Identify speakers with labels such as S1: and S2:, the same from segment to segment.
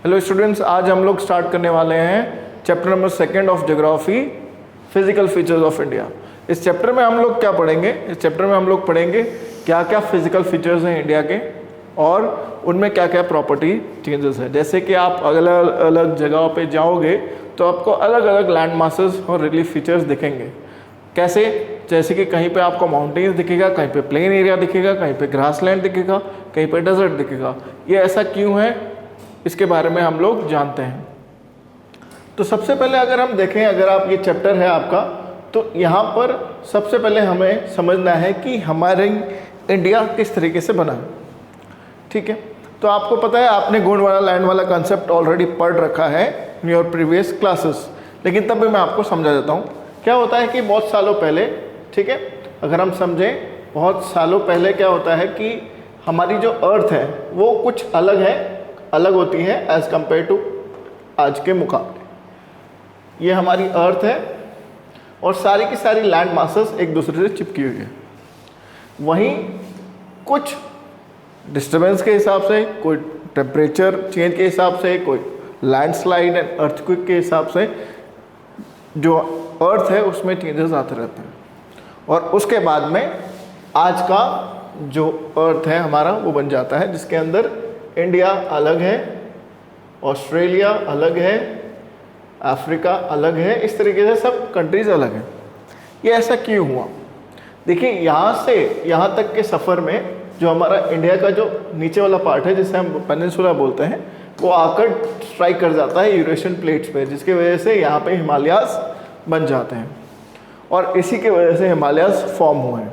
S1: Hello students, आज हम लोग स्टार्ट करने वाले हैं chapter number 2 of geography, physical features of India. इस चैप्टर में हम लोग क्या पढ़ेंगे? इस चैप्टर में हम लोग पढ़ेंगे क्या क्या फिजिकल फीचर्स हैं इंडिया के और उनमें क्या क्या प्रॉपर्टी चेंजेस है। जैसे कि आप अलग अलग जगहों पे जाओगे तो आपको अलग अलग लैंड मासेस और रिलीफ फीचर्स दिखेंगे। कैसे? जैसे कि कहीं पे आपको माउंटेन्स दिखेगा, कहीं पे प्लेन एरिया दिखेगा, कहीं पे ग्रासलैंड दिखेगा, कहीं पे डेजर्ट दिखेगा। ये ऐसा क्यों है, इसके बारे में हम लोग जानते हैं। तो सबसे पहले अगर हम देखें, अगर आप ये चैप्टर है आपका, तो यहाँ पर सबसे पहले हमें समझना है कि हमारे इंडिया किस तरीके से बना है। ठीक है, तो आपको पता है, आपने गोंड वाला लैंड वाला कंसेप्ट ऑलरेडी पढ़ रखा है इन योर प्रीवियस क्लासेस, लेकिन तब भी मैं आपको समझा देता हूँ। क्या होता है कि बहुत सालों पहले, ठीक है, अगर हम समझें, बहुत सालों पहले क्या होता है कि हमारी जो अर्थ है वो कुछ अलग होती है एज़ कम्पेयर टू आज के मुकाबले। ये हमारी अर्थ है और सारी की सारी लैंड मासेस एक दूसरे से चिपकी हुई है। वहीं कुछ डिस्टर्बेंस के हिसाब से, कोई टेम्परेचर चेंज के हिसाब से, कोई लैंडस्लाइड एंड अर्थक्वेक के हिसाब से जो अर्थ है उसमें चेंजेस आते रहते हैं। और उसके बाद में आज का जो अर्थ है हमारा वो बन जाता है, जिसके अंदर इंडिया अलग है, ऑस्ट्रेलिया अलग है, अफ्रीका अलग है, इस तरीके से सब कंट्रीज़ अलग हैं। ये ऐसा क्यों हुआ? देखिए, यहाँ से यहाँ तक के सफ़र में जो हमारा इंडिया का जो नीचे वाला पार्ट है, जिसे हम पेनिनसुला बोलते हैं, वो आकर स्ट्राइक कर जाता है यूरेशियन प्लेट्स पे, जिसकी वजह से यहाँ पे हिमालयास बन जाते हैं और इसी के वजह से हिमालयास फॉर्म हुए हैं।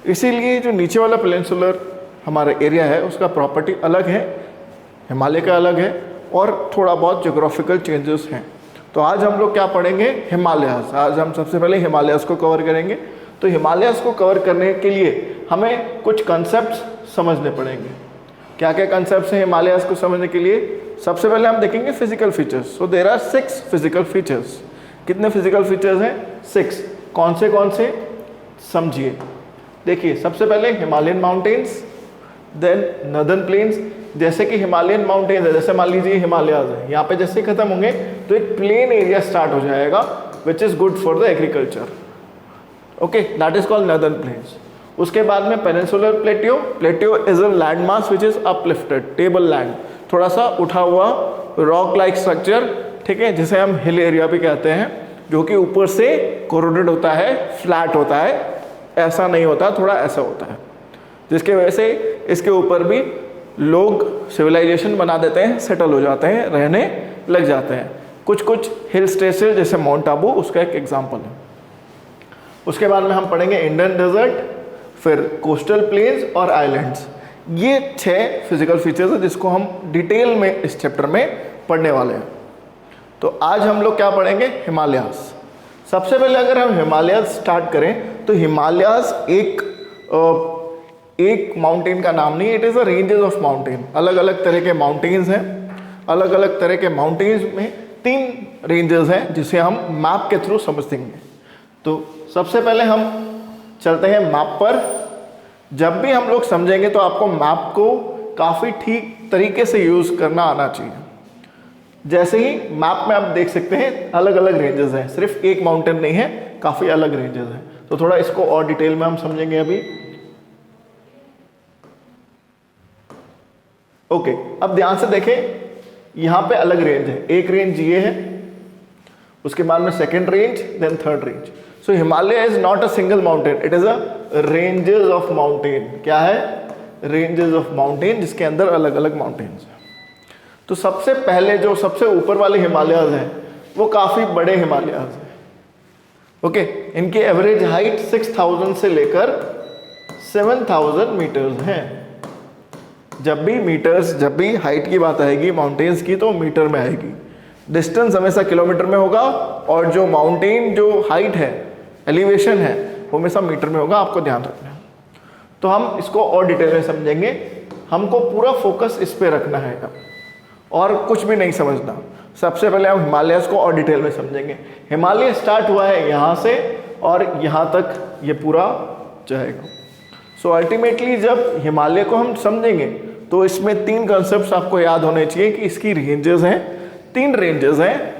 S1: इसीलिए जो नीचे वाला पेनिनसुलर हमारा एरिया है उसका प्रॉपर्टी अलग है, हिमालय का अलग है और थोड़ा बहुत ज्योग्राफिकल चेंजेस हैं। तो आज हम लोग क्या पढ़ेंगे? हिमालयास। आज हम सबसे पहले हिमालयास को कवर करेंगे। तो हिमालयास को कवर करने के लिए हमें कुछ कंसेप्ट्स समझने पड़ेंगे। क्या क्या कंसेप्ट्स हैं हिमालयास को समझने के लिए? सबसे पहले हम देखेंगे physical features. So there are 6 physical features. कितने फिजिकल फीचर्स हैं? 6। कौन से समझिए। देखिए, सबसे पहले Himalayan mountains, then northern plains. जैसे कि हिमालयन माउंटेन्स है, जैसे मान लीजिए हिमालयाज है, यहाँ पे जैसे खत्म होंगे तो एक प्लेन एरिया स्टार्ट हो जाएगा which is good for the agriculture. Okay, that is called northern plains. उसके बाद में peninsular plateau. Plateau is a land mass which is uplifted, table land, थोड़ा सा उठा हुआ रॉक लाइक स्ट्रक्चर, ठीक है, जिसे हम हिल एरिया भी कहते हैं, जो कि ऊपर से कोरोडेड होता है, फ्लैट होता है, ऐसा नहीं होता, थोड़ा ऐसा होता है, जिसके वजह से इसके ऊपर भी लोग सिविलाइजेशन बना देते हैं, सेटल हो जाते हैं, रहने लग जाते हैं। कुछ हिल स्टेशन जैसे माउंट आबू उसका एक एग्जाम्पल है। उसके बाद में हम पढ़ेंगे इंडियन डेजर्ट, फिर कोस्टल प्लेन्स और आइलैंड्स। ये 6 फिजिकल फीचर्स है जिसको हम डिटेल में इस चैप्टर में पढ़ने वाले हैं। तो आज हम लोग क्या पढ़ेंगे? हिमालयास। सबसे पहले अगर हम हिमालयास स्टार्ट करें तो हिमालयास एक माउंटेन का नाम नहीं, it is a ranges of mountain. अलग अलग तरह के माउंटेन्स हैं। अलग अलग तरह के माउंटेन्स में 3 रेंजेस हैं जिसे हम मैप के थ्रू समझ देंगे। तो सबसे पहले हम चलते हैं मैप पर। जब भी हम लोग समझेंगे तो आपको मैप को काफ़ी ठीक तरीके से यूज़ करना आना चाहिए। जैसे ही मैप में आप देख सकते हैं अलग अलग रेंजेस हैं, सिर्फ एक माउंटेन नहीं है, काफ़ी अलग रेंजेस हैं। तो थोड़ा इसको और डिटेल में हम समझेंगे अभी। ओके, अब ध्यान से देखें, यहाँ पे अलग रेंज है। एक रेंज ये है, उसके बाद में second range, then third range. So Himalaya is not a single mountain, it is a ranges of mountain. क्या है? रेंजेस ऑफ माउंटेन, जिसके अंदर अलग अलग माउंटेन्स हैं। तो सबसे पहले जो सबसे ऊपर वाले हिमालयाज हैं वो काफ़ी बड़े हिमालयाज हैं। ओके, इनकी एवरेज हाइट 6000 से लेकर 7000 मीटर्स हैं। जब भी हाइट की बात आएगी माउंटेन्स की तो मीटर में आएगी। डिस्टेंस हमेशा किलोमीटर में होगा और जो माउंटेन जो हाइट है, एलिवेशन है, वो हमेशा मीटर में होगा, आपको ध्यान रखना है। तो हम इसको और डिटेल में समझेंगे। हमको पूरा फोकस इस पे रखना है और कुछ भी नहीं समझना। सबसे पहले हम हिमालयास को और डिटेल में समझेंगे। हिमालय स्टार्ट हुआ है यहाँ से और यहाँ तक ये पूरा जाएगा। सो अल्टीमेटली जब हिमालय को हम समझेंगे तो इसमें 3 कंसेप्ट आपको याद होने चाहिए कि इसकी रेंजेस हैं, 3 रेंजेस हैं,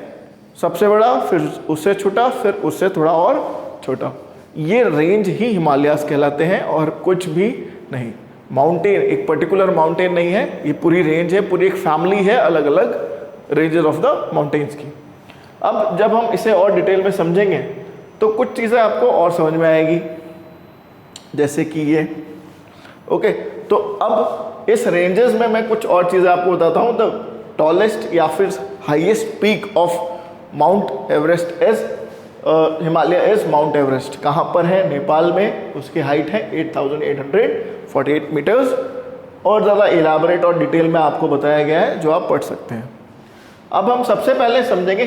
S1: सबसे बड़ा, फिर उससे छोटा, फिर उससे थोड़ा और छोटा। ये रेंज ही हिमालयास कहलाते हैं और कुछ भी नहीं। माउंटेन एक पर्टिकुलर माउंटेन नहीं है, ये पूरी रेंज है, पूरी एक फैमिली है अलग अलग रेंजेस ऑफ द माउंटेन्स की। अब जब हम इसे और डिटेल में समझेंगे तो कुछ चीज़ें आपको और समझ में आएगी, जैसे कि ये। ओके, तो अब इस रेंजेस में मैं कुछ और चीज़ें आपको बताता हूँ। द टॉलेस्ट या फिर highest peak of mount Everest is Himalaya is mount Everest. कहाँ पर है? नेपाल में। उसकी हाइट है 8848 मीटर्स और ज़्यादा इलाबरेट और डिटेल में आपको बताया गया है जो आप पढ़ सकते हैं। अब हम सबसे पहले समझेंगे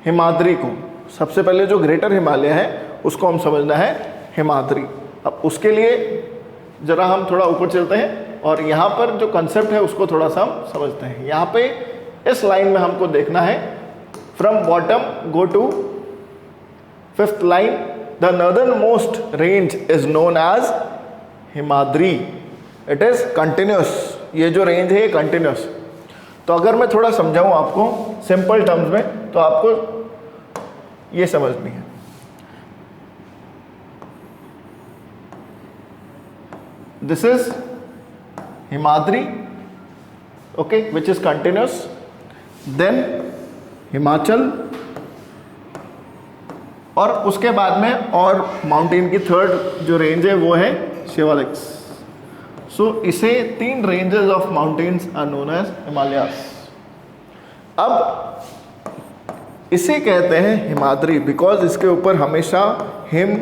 S1: हिमाद्री को। सबसे पहले जो ग्रेटर हिमालय है उसको हम समझना है हिमाद्री। अब उसके लिए ज़रा हम थोड़ा ऊपर चलते हैं और यहाँ पर जो कंसेप्ट है उसको थोड़ा सा हम समझते हैं। यहाँ पे इस लाइन में हमको देखना है from bottom go to 5th line, the northernmost range is known as Himadri. It is continuous. ये जो रेंज है ये कंटिन्यूस। तो अगर मैं थोड़ा समझाऊं आपको सिंपल टर्म्स में तो आपको ये समझनी है। This is Himadri, okay, which is continuous. Then Himachal और उसके बाद में और माउंटेन की थर्ड जो रेंज है वो है शिवालिक्स। सो इसे 3 ranges of mountains are known as Himalayas. अब इसे कहते हैं हिमाद्री बिकॉज इसके ऊपर हमेशा हिम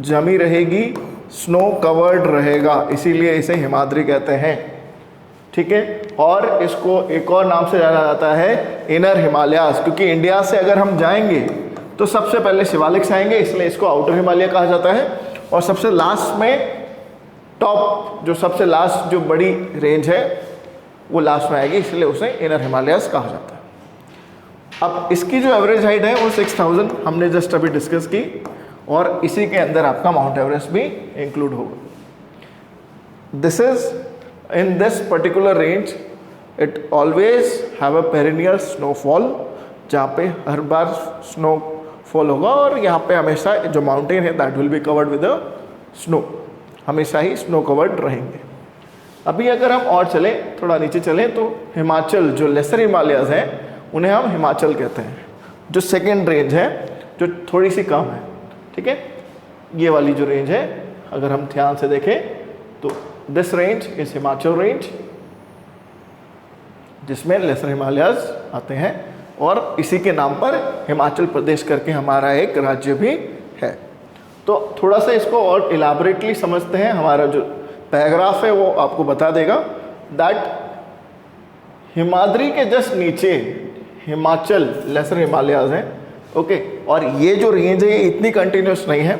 S1: जमी रहेगी, स्नो कवर्ड रहेगा, इसीलिए इसे हिमाद्री कहते हैं। ठीक है, और इसको एक और नाम से जाना जाता है इनर हिमालयास, क्योंकि इंडिया से अगर हम जाएंगे तो सबसे पहले शिवालिक्स आएंगे, इसलिए इसको आउटर हिमालय कहा जाता है। और सबसे लास्ट में टॉप जो सबसे लास्ट जो बड़ी रेंज है वो लास्ट में आएगी, इसलिए उसे इनर हिमालयास कहा जाता है। अब इसकी जो एवरेज हाइट है वो 6000 हमने जस्ट अभी डिस्कस की और इसी के अंदर आपका माउंट एवरेस्ट भी इंक्लूड होगा। This is in this particular range it always have a perennial snowfall, जहाँ पे हर बार स्नोफॉल होगा और यहाँ पे हमेशा जो माउंटेन है that will be covered with snow, हमेशा ही स्नो कवर्ड रहेंगे। अभी अगर हम और चलें, थोड़ा नीचे चलें, तो हिमाचल जो लेसर हिमालयाज हैं उन्हें हम हिमाचल कहते हैं, जो सेकेंड रेंज है जो थोड़ी सी कम है। ठीक है, ये वाली जो रेंज है अगर हम ध्यान से देखें तो this range is Himachal range, जिसमें लेसर हिमालयाज आते हैं और इसी के नाम पर हिमाचल प्रदेश करके हमारा एक राज्य भी है। तो थोड़ा सा इसको और इलाबरेटली समझते हैं। हमारा जो पैराग्राफ है वो आपको बता देगा दैट हिमाद्री के जस्ट नीचे हिमाचल लेसर हिमालयाज हैं। ओके, और ये जो रेंज है ये इतनी कंटिन्यूस नहीं है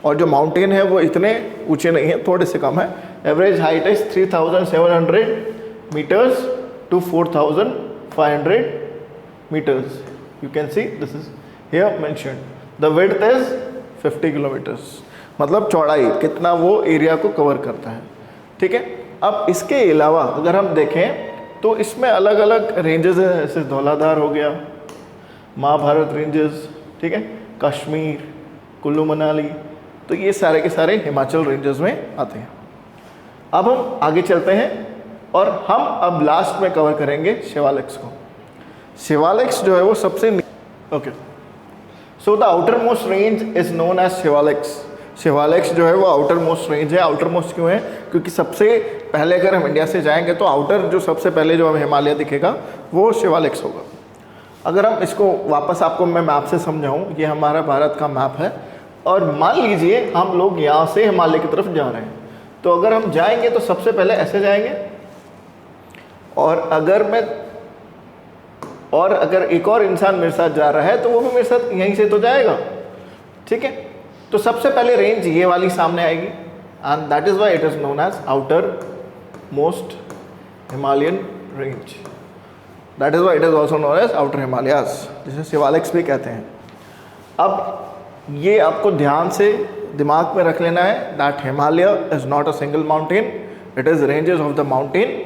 S1: और जो माउंटेन है वो इतने ऊंचे नहीं है, थोड़े से कम है। Average height is 3700 metres to 4500 meters. You can see this is here mentioned. The width is 50 kilometers. मतलब चौड़ाई कितना वो एरिया को कवर करता है। ठीक है, अब इसके अलावा अगर हम देखें तो इसमें अलग अलग रेंजेस हैं, जैसे धौलाधार हो गया, महाभारत रेंजेस, ठीक है, कश्मीर, कुल्लू मनाली, तो ये सारे के सारे हिमाचल रेंजेस में आते हैं। अब हम आगे चलते हैं और हम अब लास्ट में कवर करेंगे शिवालिक्स को। शिवालिक्स जो है वो सबसे okay, so the outermost range is known as Shivaliks. Shivaliks जो है वो आउटर मोस्ट रेंज है। आउटर मोस्ट क्यों है? क्योंकि सबसे पहले अगर हम इंडिया से जाएंगे तो आउटर जो सबसे पहले जो हमें हिमालय दिखेगा वो शिवालिक्स होगा। अगर हम इसको वापस आपको मैं मैप से समझाऊं, ये हमारा भारत का मैप है और मान लीजिए हम लोग यहाँ से हिमालय की तरफ जा रहे हैं, तो अगर हम जाएंगे तो सबसे पहले ऐसे जाएंगे और अगर एक और इंसान मेरे साथ जा रहा है तो वो भी मेरे साथ यहीं से तो जाएगा। ठीक है, तो सबसे पहले रेंज ये वाली सामने आएगी and that is why it is known as outermost Himalayan range. That is why it is also known as outer Himalayas, जिसे शिवालिक्स भी कहते हैं। अब ये आपको ध्यान से दिमाग में रख लेना है that Himalaya is not a single mountain, it is ranges of the mountain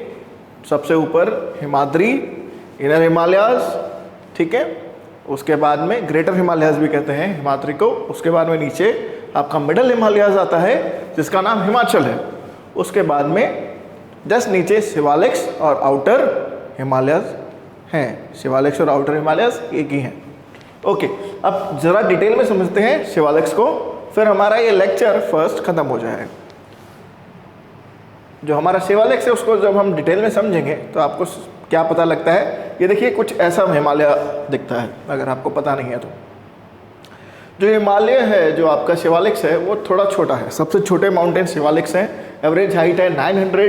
S1: सबसे ऊपर हिमाद्री, इनर हिमालयाज, ठीक है। उसके बाद में ग्रेटर हिमालयाज भी कहते हैं हिमाद्री को। उसके बाद में नीचे आपका मिडल हिमालयाज आता है जिसका नाम हिमाचल है। उसके बाद में जस्ट नीचे शिवालिक्स और आउटर हिमालयाज हैं। शिवालिक्स और आउटर हिमालयाज एक ही हैं। ओके, अब ज़रा डिटेल में समझते हैं शिवालिक्स को, फिर हमारा ये लेक्चर फर्स्ट ख़त्म हो जाएगा। जो हमारा शिवालिक्स है उसको जब हम डिटेल में समझेंगे तो आपको क्या पता लगता है, ये देखिए कुछ ऐसा हिमालय दिखता है अगर आपको पता नहीं है तो। जो हिमालय है, जो आपका शिवालिक्स है, वो थोड़ा छोटा है। सबसे छोटे माउंटेन शिवालिक्स हैं। एवरेज हाइट है 900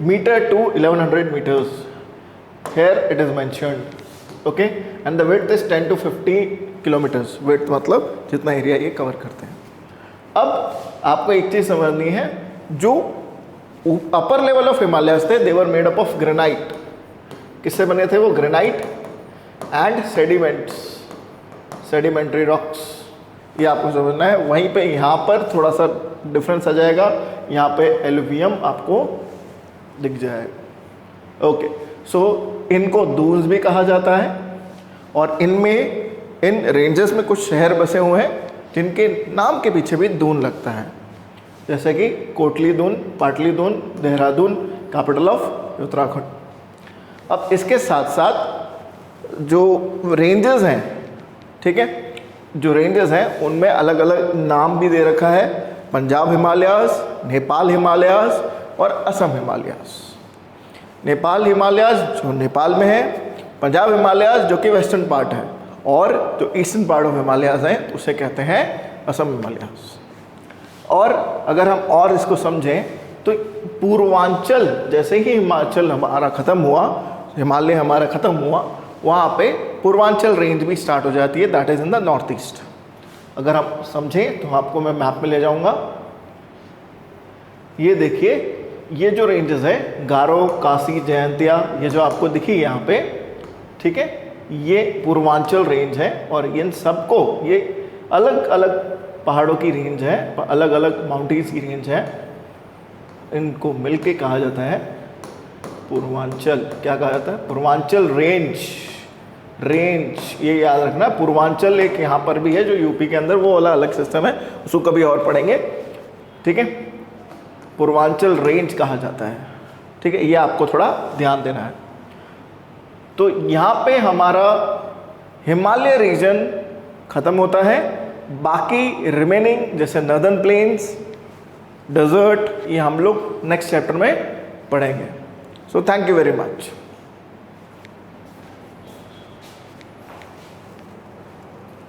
S1: metre to 1100 metres. Here it is mentioned, okay, and the width is 10 to 50 kilometres. Width मतलब जितना एरिया ये कवर करते हैं। अब आपको एक चीज़ समझनी है, जो अपर लेवल ऑफ हिमालयाज थे, they were made up of granite. किससे बने थे वो? Granite and sediments, sedimentary rocks. ये आपको समझना है। वहीं पे यहाँ पर थोड़ा सा डिफरेंस आ जाएगा, यहाँ पे एलुवियम आपको दिख जाएगा। ओके, सो इनको दून्स भी कहा जाता है और इनमें, इन रेंजेस में कुछ शहर बसे हुए हैं जिनके नाम के पीछे भी दून लगता है, जैसे कि कोटली दून, पाटली दून, देहरादून, कैपिटल ऑफ उत्तराखंड। अब इसके साथ साथ जो रेंजेस हैं, ठीक है, जो रेंजेस हैं उनमें अलग अलग नाम भी दे रखा है। पंजाब हिमालयाज, नेपाल हिमालयाज और असम हिमालयाज। नेपाल हिमालयाज जो नेपाल में है, पंजाब हिमालयाज जो कि वेस्टर्न पार्ट है, और जो ईस्टर्न पार्ट ऑफ हिमालयाज हैं उसे कहते हैं असम हिमालयाज। और अगर हम और इसको समझें तो पूर्वांचल, जैसे ही हिमाचल हमारा ख़त्म हुआ, हिमालय हमारा ख़त्म हुआ, वहाँ पे पूर्वांचल रेंज भी स्टार्ट हो जाती है, that is in the north east. अगर हम समझें तो आपको मैं मैप में ले जाऊँगा। ये देखिए, ये जो रेंजेस है, गारो, कासी, जयंतिया, ये जो आपको दिखी यहाँ पे, ठीक है, ये पूर्वांचल रेंज है। और इन सबको, ये अलग अलग पहाड़ों की रेंज है, अलग अलग माउंटेन्स की रेंज है, इनको मिलके कहा जाता है पूर्वांचल। क्या कहा जाता है? पूर्वांचल रेंज। रेंज ये याद रखना, पूर्वांचल एक यहाँ पर भी है जो यूपी के अंदर, वो वाला अलग सिस्टम है, उसको कभी और पढ़ेंगे, ठीक है। पूर्वांचल रेंज कहा जाता है, ठीक है, ये आपको थोड़ा ध्यान देना है। तो यहाँ पे हमारा हिमालय रीजन ख़त्म होता है। बाकी रिमेनिंग जैसे नर्दर्न प्लेन्स, डेजर्ट, ये हम लोग नेक्स्ट चैप्टर में पढ़ेंगे। So thank you very much.